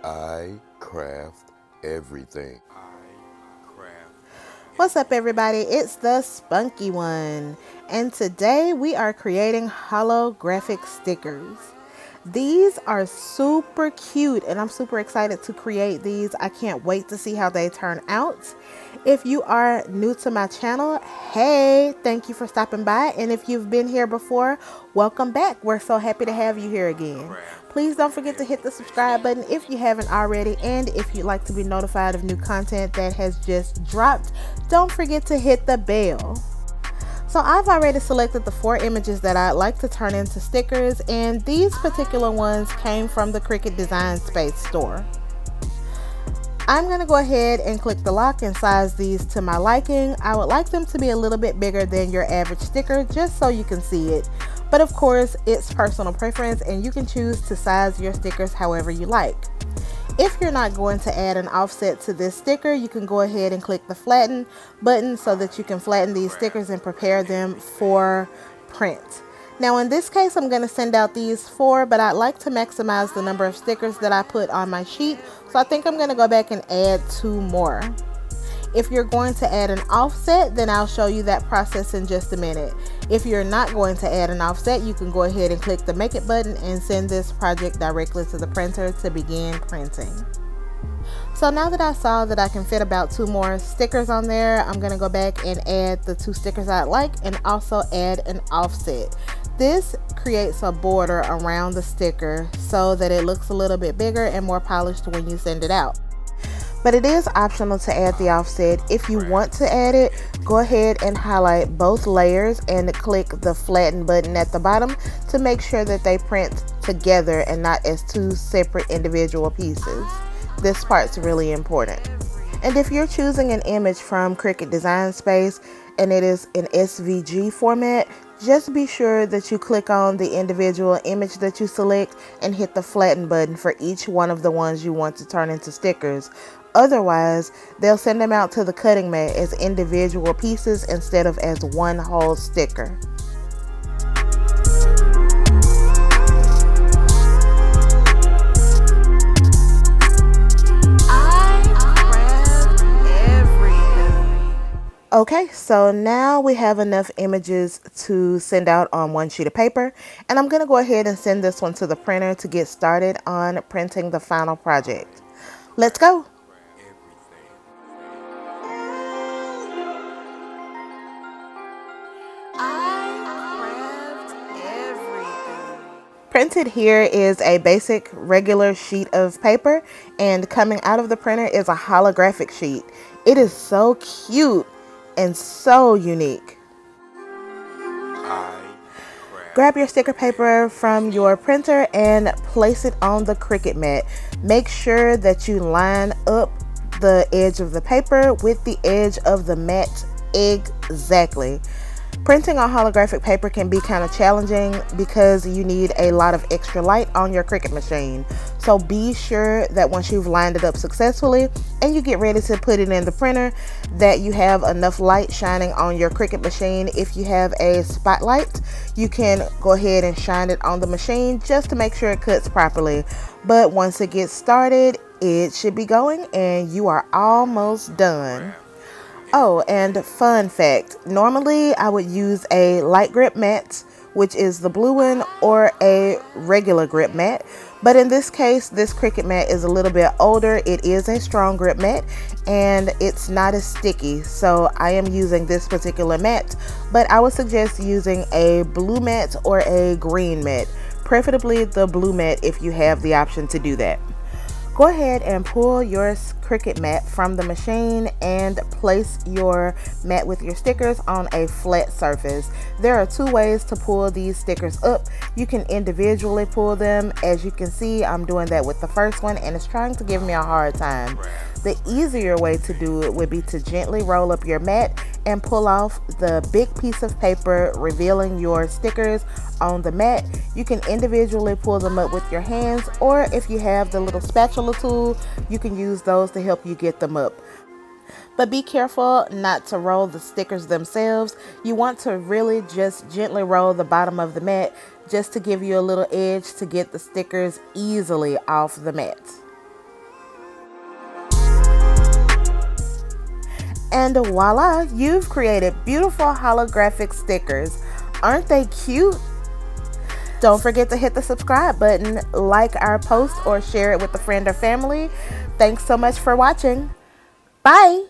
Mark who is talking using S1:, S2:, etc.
S1: I craft everything.
S2: What's up, everybody? It's the Spunky One, and today we are creating holographic stickers. These are super cute, and I'm super excited to create these. I can't wait to see how they turn out. If you are new to my channel, hey, thank you for stopping by. And if you've been here before, welcome back. We're so happy to have you here again. Please don't forget to hit the subscribe button if you haven't already. And if you'd like to be notified of new content that has just dropped, don't forget to hit the bell. So I've already selected the 4 images that I'd like to turn into stickers, and these particular ones came from the Cricut Design Space store. I'm going to go ahead and click the lock and size these to my liking. I would like them to be a little bit bigger than your average sticker just so you can see it. But of course, it's personal preference and you can choose to size your stickers however you like. If you're not going to add an offset to this sticker, you can go ahead and click the flatten button so that you can flatten these stickers and prepare them for print. Now in this case, I'm going to send out these 4, but I'd like to maximize the number of stickers that I put on my sheet. So I think I'm going to go back and add 2 more. If you're going to add an offset, then I'll show you that process in just a minute. If you're not going to add an offset, you can go ahead and click the Make It button and send this project directly to the printer to begin printing. So now that I saw that I can fit about 2 more stickers on there, I'm going to go back and add the 2 stickers I'd like and also add an offset. This creates a border around the sticker so that it looks a little bit bigger and more polished when you send it out. But it is optional to add the offset. If you want to add it, go ahead and highlight both layers and click the flatten button at the bottom to make sure that they print together and not as 2 separate individual pieces. This part's really important. And if you're choosing an image from Cricut Design Space and it is an SVG format, just be sure that you click on the individual image that you select and hit the flatten button for each one of the ones you want to turn into stickers. Otherwise, they'll send them out to the cutting mat as individual pieces instead of as one whole sticker. Okay, so now we have enough images to send out on 1 sheet of paper, and I'm going to go ahead and send this one to the printer to get started on printing the final project. Let's go! Printed here is a basic regular sheet of paper, and coming out of the printer is a holographic sheet. It is so cute and so unique. Grab your sticker paper from your printer and place it on the Cricut mat. Make sure that you line up the edge of the paper with the edge of the mat exactly. Printing on holographic paper can be kind of challenging because you need a lot of extra light on your Cricut machine. So be sure that once you've lined it up successfully and you get ready to put it in the printer, that you have enough light shining on your Cricut machine. If you have a spotlight, you can go ahead and shine it on the machine just to make sure it cuts properly. But once it gets started, it should be going and you are almost done. Oh, and fun fact, normally I would use a light grip mat, which is the blue one, or a regular grip mat. But in this case, this Cricut mat is a little bit older. It is a strong grip mat and it's not as sticky. So I am using this particular mat, but I would suggest using a blue mat or a green mat, preferably the blue mat if you have the option to do that. Go ahead and pull your Cricut mat from the machine and place your mat with your stickers on a flat surface. There are 2 ways to pull these stickers up. You can individually pull them. As you can see, I'm doing that with the first one and it's trying to give me a hard time. The easier way to do it would be to gently roll up your mat and pull off the big piece of paper, revealing your stickers on the mat. You can individually pull them up with your hands, or if you have the little spatula tool, you can use those to help you get them up. But be careful not to roll the stickers themselves. You want to really just gently roll the bottom of the mat just to give you a little edge to get the stickers easily off the mat. And voila, you've created beautiful holographic stickers. Aren't they cute? Don't forget to hit the subscribe button, like our post, or share it with a friend or family. Thanks so much for watching. Bye.